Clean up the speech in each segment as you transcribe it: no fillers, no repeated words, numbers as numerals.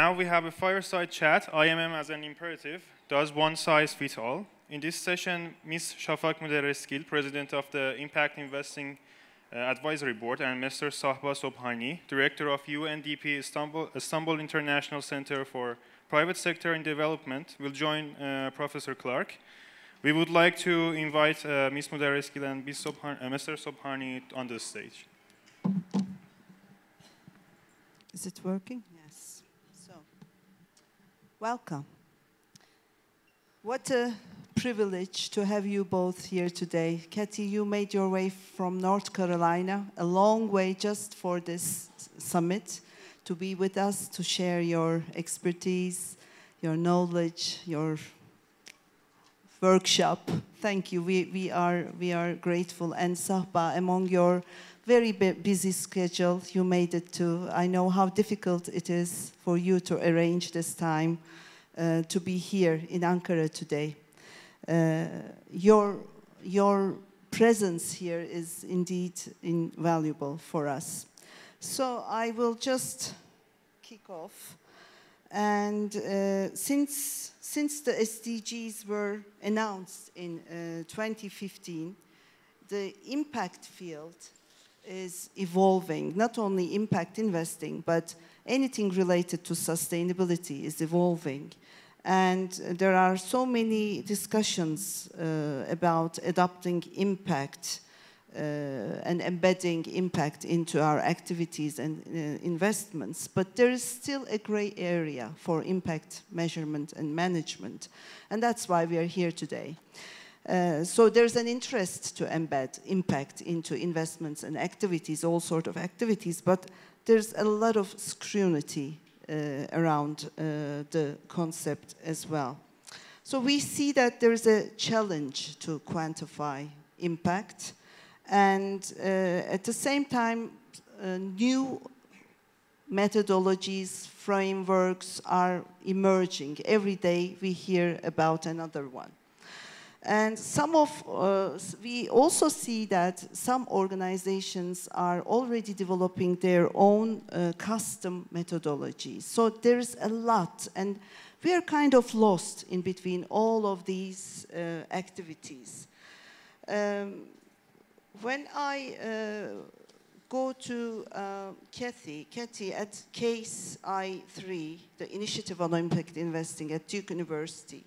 Now we have a fireside chat, IMM as an imperative, does one size fit all. In this session, Ms. Shafak Muderreskil, President of the Impact Investing Advisory Board, and Mr. Sahba Sobhani, Director of UNDP Istanbul International Center for Private Sector and Development, will join Professor Clark. We would like to invite Ms. Muderreskil and Mr. Sobhani on the stage. Is it working? Yes. So, welcome. What a privilege to have you both here today. Kathy, you made your way from North Carolina, a long way just for this summit, to be with us, to share your expertise, your knowledge, your workshop. Thank you. We are grateful. And Sahba, among your very busy schedule, you made it to. I know how difficult it is for you to arrange this time to be here in Ankara today. Your presence here is indeed invaluable for us. So I will just kick off. And since the SDGs were announced in 2015, the impact field is evolving. Not only impact investing, but anything related to sustainability is evolving. And there are so many discussions about adopting impact and embedding impact into our activities and investments. But there is still a gray area for impact measurement and management. And that's why we are here today. So there's an interest to embed impact into investments and activities, all sorts of activities, but there's a lot of scrutiny around the concept as well. So we see that there's a challenge to quantify impact, and at the same time, new methodologies, frameworks are emerging. Every day we hear about another one. And we also see that some organizations are already developing their own custom methodologies. So there's a lot, and we are kind of lost in between all of these activities. When I go to Kathy at Case I3, the Initiative on Impact Investing at Duke University,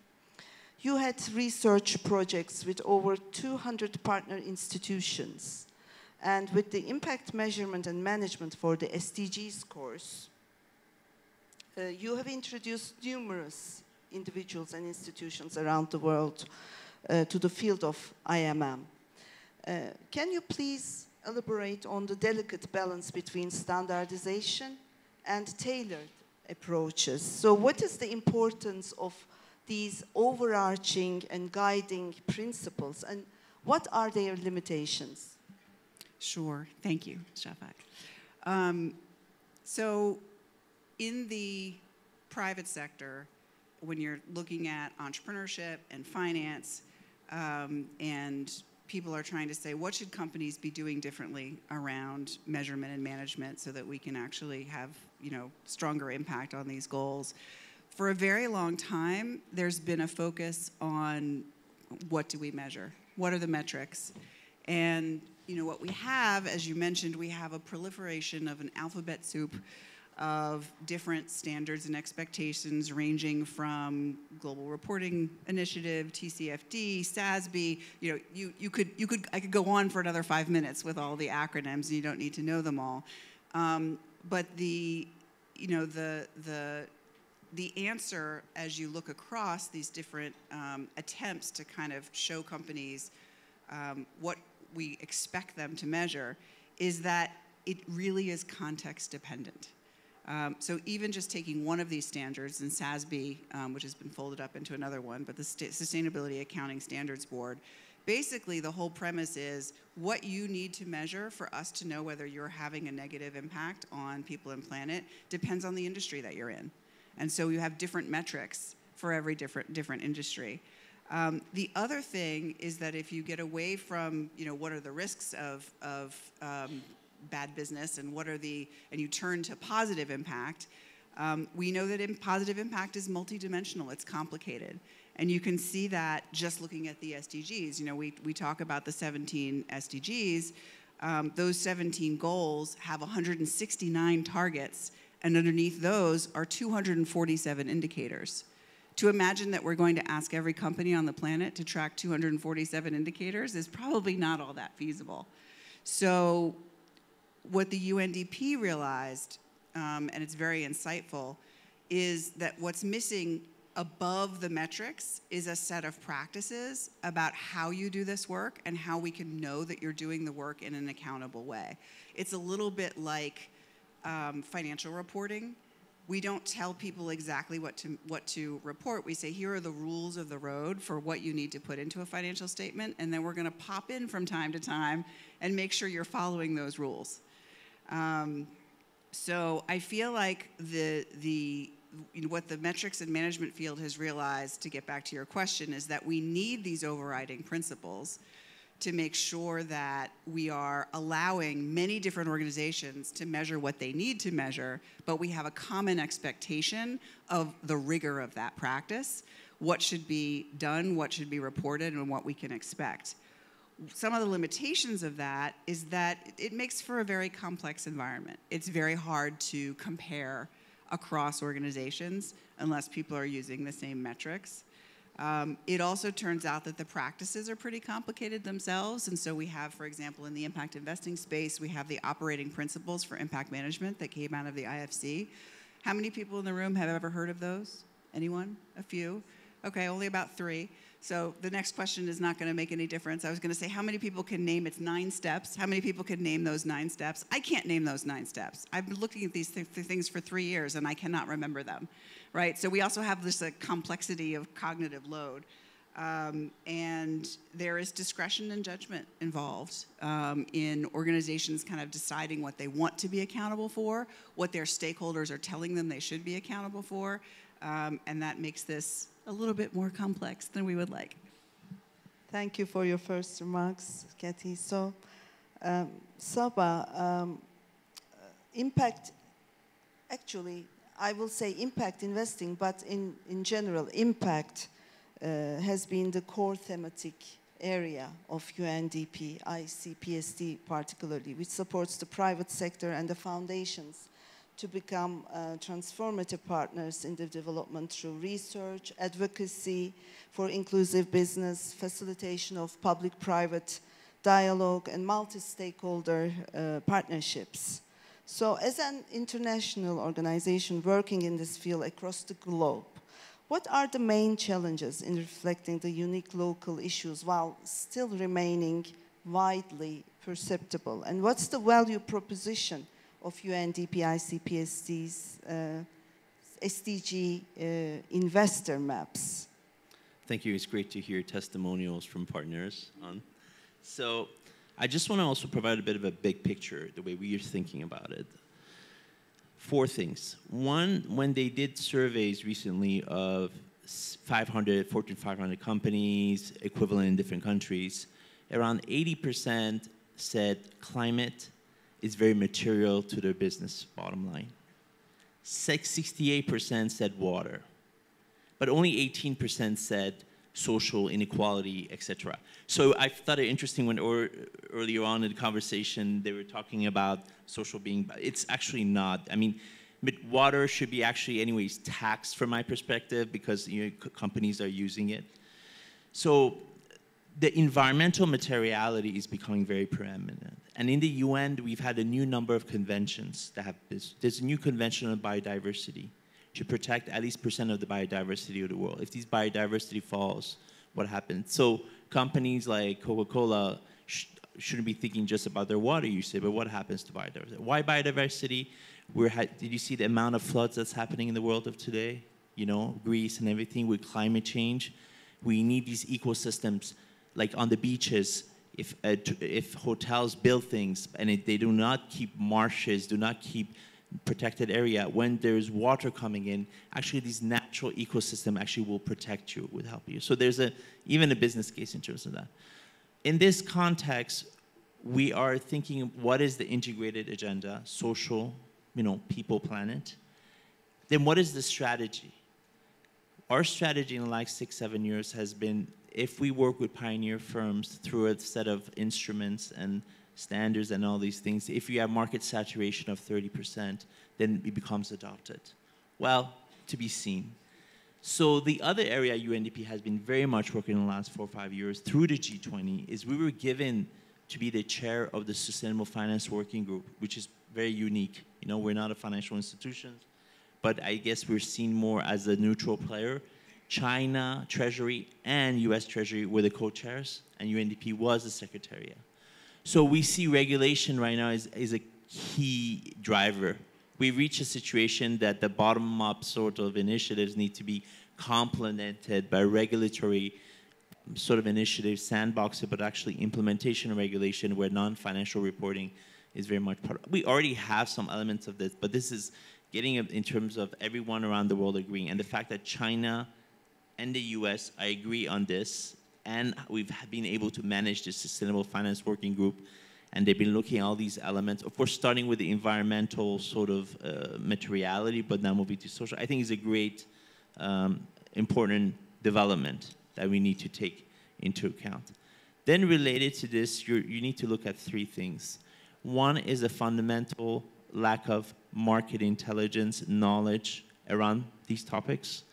you had research projects with over 200 partner institutions. And with the impact measurement and management for the SDGs course, you have introduced numerous individuals and institutions around the world to the field of IMM. Can you please elaborate on the delicate balance between standardization and tailored approaches? So what is the importance of these overarching and guiding principles, and what are their limitations? Sure, thank you, Shafak. So in the private sector, when you're looking at entrepreneurship and finance, and people are trying to say, what should companies be doing differently around measurement and management so that we can actually have, stronger impact on these goals? For a very long time, there's been a focus on what do we measure? What are the metrics? And what we have, as you mentioned, we have a proliferation of an alphabet soup of different standards and expectations ranging from Global Reporting Initiative, TCFD, SASB. I could go on for another 5 minutes with all the acronyms, and you don't need to know them all. But the answer, as you look across these different attempts to kind of show companies what we expect them to measure, is that it really is context dependent. So even just taking one of these standards, in SASB, which has been folded up into another one, but the Sustainability Accounting Standards Board, basically the whole premise is what you need to measure for us to know whether you're having a negative impact on people and planet depends on the industry that you're in. And so you have different metrics for every different industry. The other thing is that if you get away from, what are the risks of bad business and and you turn to positive impact, We know that positive impact is multidimensional, it's complicated. And you can see that just looking at the SDGs. You know, we talk about the 17 SDGs. Those 17 goals have 169 targets, and underneath those are 247 indicators. To imagine that we're going to ask every company on the planet to track 247 indicators is probably not all that feasible. So what the UNDP realized, and it's very insightful, is that what's missing above the metrics is a set of practices about how you do this work and how we can know that you're doing the work in an accountable way. It's a little bit like financial reporting. We don't tell people exactly what to report. We say, here are the rules of the road for what you need to put into a financial statement, and then we're going to pop in from time to time and make sure you're following those rules. So I feel like what the metrics and management field has realized, to get back to your question, is that we need these overriding principles to make sure that we are allowing many different organizations to measure what they need to measure, but we have a common expectation of the rigor of that practice, what should be done, what should be reported, and what we can expect. Some of the limitations of that is that it makes for a very complex environment. It's very hard to compare across organizations unless people are using the same metrics. It also turns out that the practices are pretty complicated themselves, and so we have, for example, in the impact investing space, we have the operating principles for impact management that came out of the IFC. How many people in the room have ever heard of those? Anyone? A few? Okay, only about 3. So the next question is not going to make any difference. I was going to say, how many people can name its 9 steps? How many people can name those 9 steps? I can't name those 9 steps. I've been looking at these things for 3 years, and I cannot remember them, right? So we also have this complexity of cognitive load. And there is discretion and judgment involved in organizations kind of deciding what they want to be accountable for, what their stakeholders are telling them they should be accountable for, and that makes this a little bit more complex than we would like. Thank you for your first remarks, Kathy. So, Saba, impact, actually, I will say impact investing, but in general, impact has been the core thematic area of UNDP, ICPSD particularly, which supports the private sector and the foundations to become transformative partners in the development through research, advocacy for inclusive business, facilitation of public-private dialogue, and multi-stakeholder partnerships. So as an international organization working in this field across the globe, what are the main challenges in reflecting the unique local issues while still remaining widely perceptible? And what's the value proposition of UNDP ICPSD's SDG investor maps? Thank you. It's great to hear testimonials from partners on. So I just want to also provide a bit of a big picture, the way we are thinking about it. 4 things. One, when they did surveys recently of 500, Fortune 500 companies, equivalent in different countries, around 80% said climate is very material to their business bottom line. 68% said water, but only 18% said social inequality, etc. So I thought it interesting when earlier on in the conversation they were talking about social being, it's actually not. I mean, water should be actually anyways taxed from my perspective because companies are using it. So the environmental materiality is becoming very preeminent. And in the UN, we've had a new number of conventions that have this. There's a new convention on biodiversity to protect at least % of the biodiversity of the world. If these biodiversity falls, what happens? So companies like Coca-Cola shouldn't be thinking just about their water usage, but what happens to biodiversity? Why biodiversity? Did you see the amount of floods that's happening in the world of today? You know, Greece and everything with climate change. We need these ecosystems, like on the beaches. If hotels build things and they do not keep marshes, do not keep protected area, when there's water coming in, actually these natural ecosystem actually will protect you, will help you. So there's even a business case in terms of that. In this context, we are thinking what is the integrated agenda, social, people, planet. Then what is the strategy? Our strategy in the last 6, 7 years has been, if we work with pioneer firms through a set of instruments and standards and all these things, if you have market saturation of 30%, then it becomes adopted. Well, to be seen. So the other area UNDP has been very much working in the last 4 or 5 years through the G20 is we were given to be the chair of the Sustainable Finance Working Group, which is very unique. You know, we're not a financial institution, but I guess we're seen more as a neutral player. China Treasury and US Treasury were the co-chairs, and UNDP was the secretariat. So we see regulation right now is a key driver. We reach a situation that the bottom-up sort of initiatives need to be complemented by regulatory sort of initiatives, sandboxing, but actually implementation of regulation where non-financial reporting is very much part of. We already have some elements of this, but this is getting it in terms of everyone around the world agreeing. And the fact that China and the US, I agree on this, and we've been able to manage the Sustainable Finance Working Group, and they've been looking at all these elements, of course, starting with the environmental sort of materiality, but now moving to social. I think is a great, important development that we need to take into account. Then related to this, you need to look at 3 things. One is a fundamental lack of market intelligence, knowledge around these topics.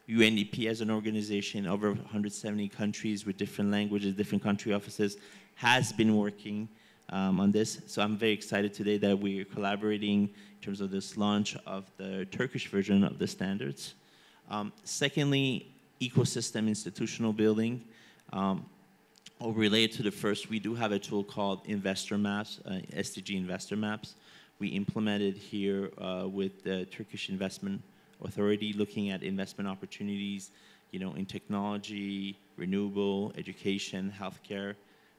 UNDP as an organization, over 170 countries with different languages, different country offices, has been working on this. So I'm very excited today that we're collaborating in terms of this launch of the Turkish version of the standards. Secondly, ecosystem institutional building. Related to the first, we do have a tool called Investor Maps, SDG Investor Maps. We implemented here with the Turkish Investment Authority, looking at investment opportunities, you know, in technology, renewable, education, healthcare,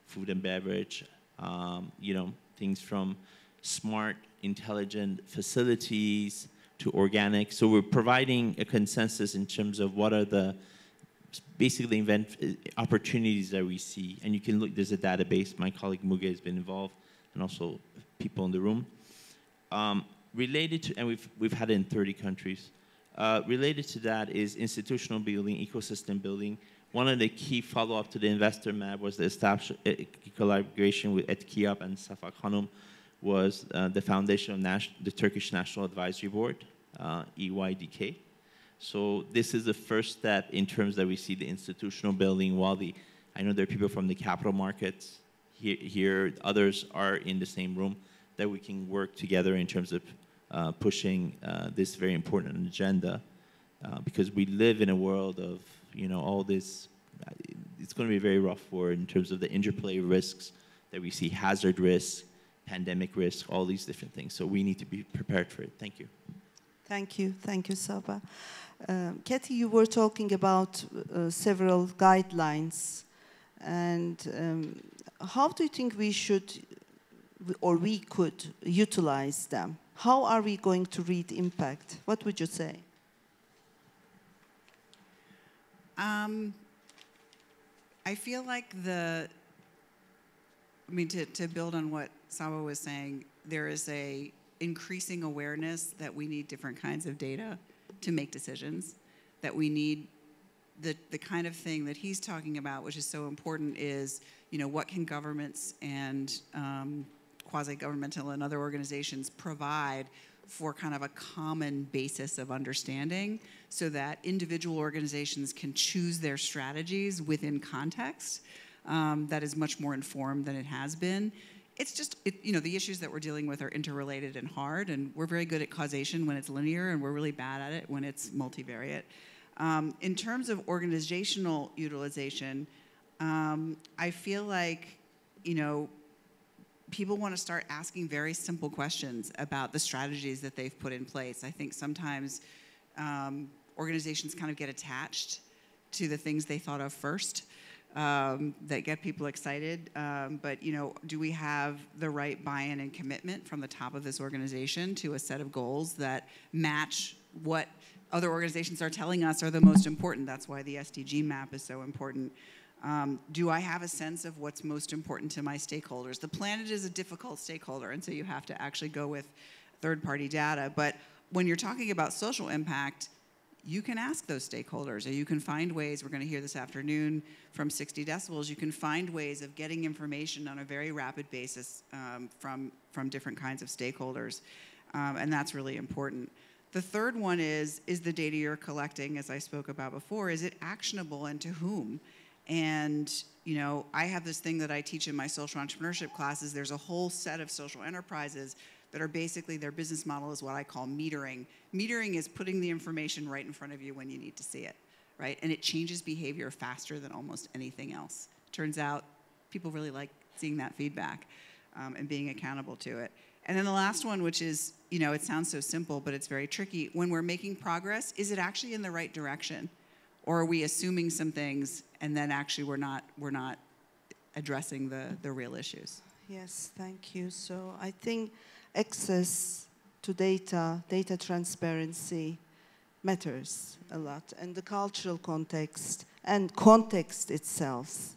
food and beverage, you know, things from smart, intelligent facilities to organic. So we're providing a consensus in terms of what are the basically opportunities that we see. And you can look, there's a database, my colleague Muge has been involved, and also people in the room. Related to, and we've had it in 30 countries. Related to that is institutional building, ecosystem building. One of the key follow-up to the investor map was the established collaboration with Etkiyap and Safak Hanum was the foundation of the Turkish National Advisory Board, EYDK. So this is the first step in terms that we see the institutional building, while I know there are people from the capital markets here, others are in the same room, that we can work together in terms of pushing this very important agenda, because we live in a world of, you know, all this, it's going to be very rough for in terms of the interplay risks that we see, hazard risks, pandemic risk, all these different things. So we need to be prepared for it. Thank you. Thank you. Thank you, Saba. Kathy, you were talking about several guidelines. And how do you think we should, or we could, utilize them? How are we going to read impact? What would you say? I feel like to build on what Saba was saying, there is a increasing awareness that we need different kinds of data to make decisions, that we need the kind of thing that he's talking about, which is so important, is, you know, what can governments and quasi-governmental and other organizations provide for kind of a common basis of understanding, so that individual organizations can choose their strategies within context that is much more informed than it has been. It's just, you know, the issues that we're dealing with are interrelated and hard, and we're very good at causation when it's linear, and we're really bad at it when it's multivariate. In terms of organizational utilization, I feel like, you know, people want to start asking very simple questions about the strategies that they've put in place. I think sometimes organizations kind of get attached to the things they thought of first that get people excited. But, you know, do we have the right buy-in and commitment from the top of this organization to a set of goals that match what other organizations are telling us are the most important? That's why the SDG map is so important. Do I have a sense of what's most important to my stakeholders? The planet is a difficult stakeholder, and so you have to actually go with third-party data. But when you're talking about social impact, you can ask those stakeholders, or you can find ways, we're going to hear this afternoon from 60 decibels, you can find ways of getting information on a very rapid basis from different kinds of stakeholders, and that's really important. The third one is the data you're collecting, as I spoke about before, is it actionable and to whom? And, you know, I have this thing that I teach in my social entrepreneurship classes. There's a whole set of social enterprises that are basically, their business model is what I call metering. Metering is putting the information right in front of you when you need to see it, right? And it changes behavior faster than almost anything else. Turns out people really like seeing that feedback and being accountable to it. And then the last one, which is, you know, it sounds so simple, but it's very tricky. When we're making progress, is it actually in the right direction? Or are we assuming some things and then actually we're not addressing the real issues? Yes, thank you. So I think access to data, data transparency matters a lot, and the cultural context and context itself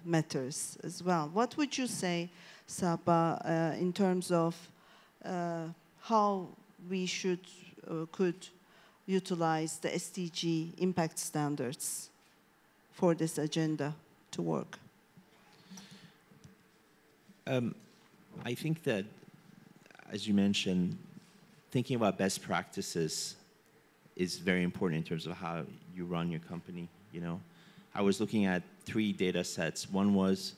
matters as well. What would you say, Saba, in terms of how we could utilize the SDG impact standards for this agenda to work? I think that, as you mentioned, thinking about best practices is very important in terms of how you run your company, you know. I was looking at 3 data sets. One was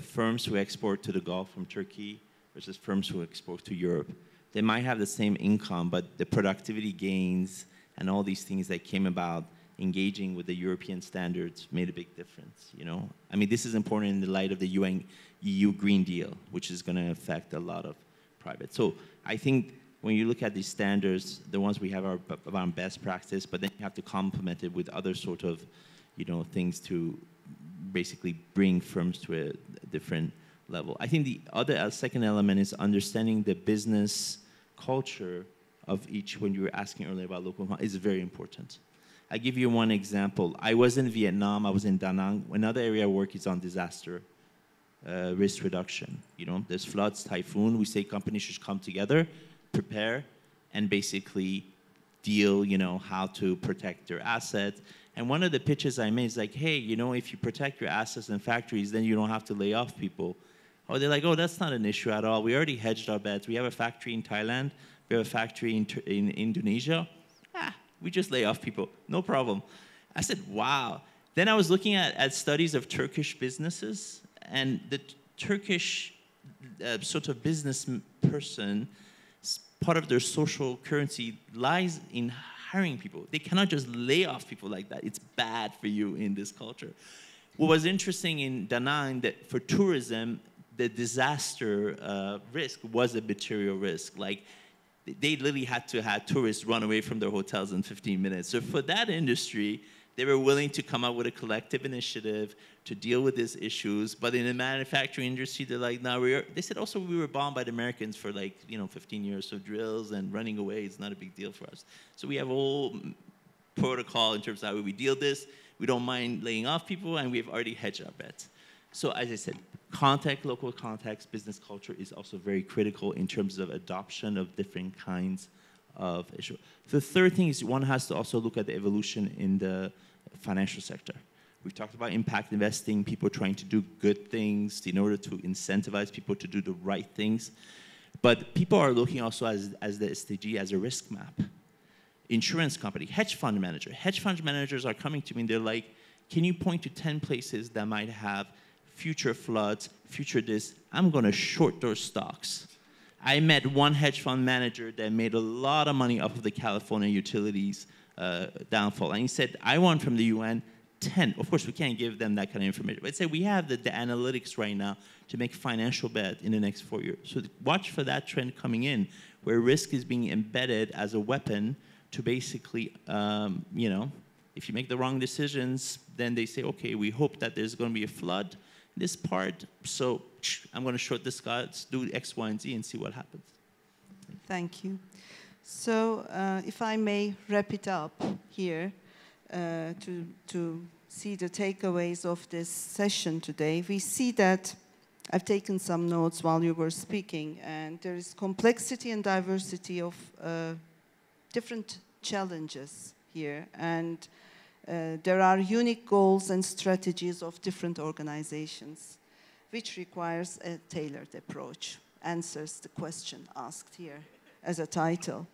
firms who export to the Gulf from Turkey versus firms who export to Europe. They might have the same income, but the productivity gains and all these things that came about engaging with the European standards made a big difference, you know. I mean, this is important in the light of the EU Green Deal, which is going to affect a lot of private. So I think when you look at these standards, the ones we have are around best practice, but then you have to complement it with other sort of, you know, things to basically bring firms to a different level. I think the other second element is understanding the business culture of each, when you were asking earlier about local, is very important. I'll give you one example. I was in Vietnam, I was in Da Nang. Another area I work is on disaster risk reduction. You know, there's floods, typhoon. We say companies should come together, prepare, and basically deal, you know, how to protect their assets. And one of the pitches I made is like, hey, you know, if you protect your assets and factories, then you don't have to lay off people. Or they're like, oh, that's not an issue at all. We already hedged our bets. We have a factory in Thailand. We have a factory in Indonesia. We just lay off people. No problem. I said, wow. Then I was looking at studies of Turkish businesses, and the Turkish sort of business person, part of their social currency lies in hiring people. They cannot just lay off people like that. It's bad for you in this culture. What was interesting in Da Nang, that for tourism, the disaster risk was a material risk. Like, they literally had to have tourists run away from their hotels in 15 minutes. So for that industry, they were willing to come up with a collective initiative to deal with these issues. But in the manufacturing industry, they're like, no, they said also we were bombed by the Americans for like, 15 years. So drills and running away is not a big deal for us. So we have a whole protocol in terms of how we deal this. We don't mind laying off people, and we've already hedged our bets. So as I said, context, local context, business culture is also very critical in terms of adoption of different kinds of issues. The third thing is one has to also look at the evolution in the financial sector. We've talked about impact investing, people trying to do good things in order to incentivize people to do the right things. But people are looking also as the SDG as a risk map. Insurance company, hedge fund manager. Hedge fund managers are coming to me and they're like, can you point to 10 places that might have future floods, future this? I'm going to short those stocks. I met one hedge fund manager that made a lot of money off of the California utilities downfall. And he said, I want from the UN 10. Of course, we can't give them that kind of information. But say we have the analytics right now to make financial bet in the next 4 years. So watch for that trend coming in, where risk is being embedded as a weapon to basically, if you make the wrong decisions, then they say, okay, we hope that there's going to be a flood in this part, so I'm going to short this guy, let's do X, Y, and Z and see what happens. Thank you. So if I may wrap it up here to see the takeaways of this session today, we see that I've taken some notes while you were speaking, and there is complexity and diversity of different challenges here, and there are unique goals and strategies of different organizations, which requires a tailored approach, answers the question asked here as a title.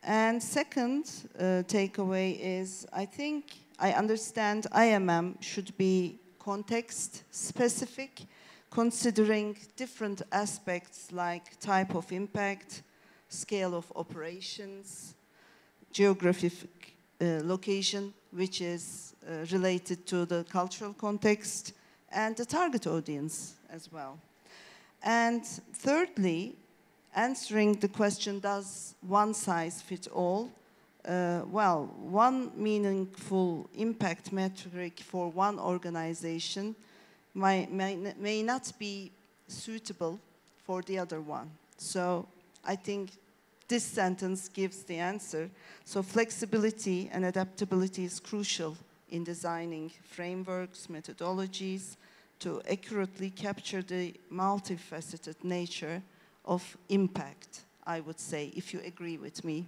And second takeaway is, I understand IMM should be context specific, considering different aspects like type of impact, scale of operations, geographic location, which is related to the cultural context, and the target audience as well. And thirdly, answering the question, does one size fit all? Well, one meaningful impact metric for one organization may not be suitable for the other one. So I think this sentence gives the answer. So flexibility and adaptability is crucial in designing frameworks, methodologies, to accurately capture the multifaceted nature of impact, I would say, if you agree with me.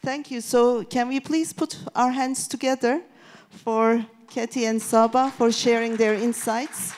Thank you. So can we please put our hands together for Katie and Saba for sharing their insights?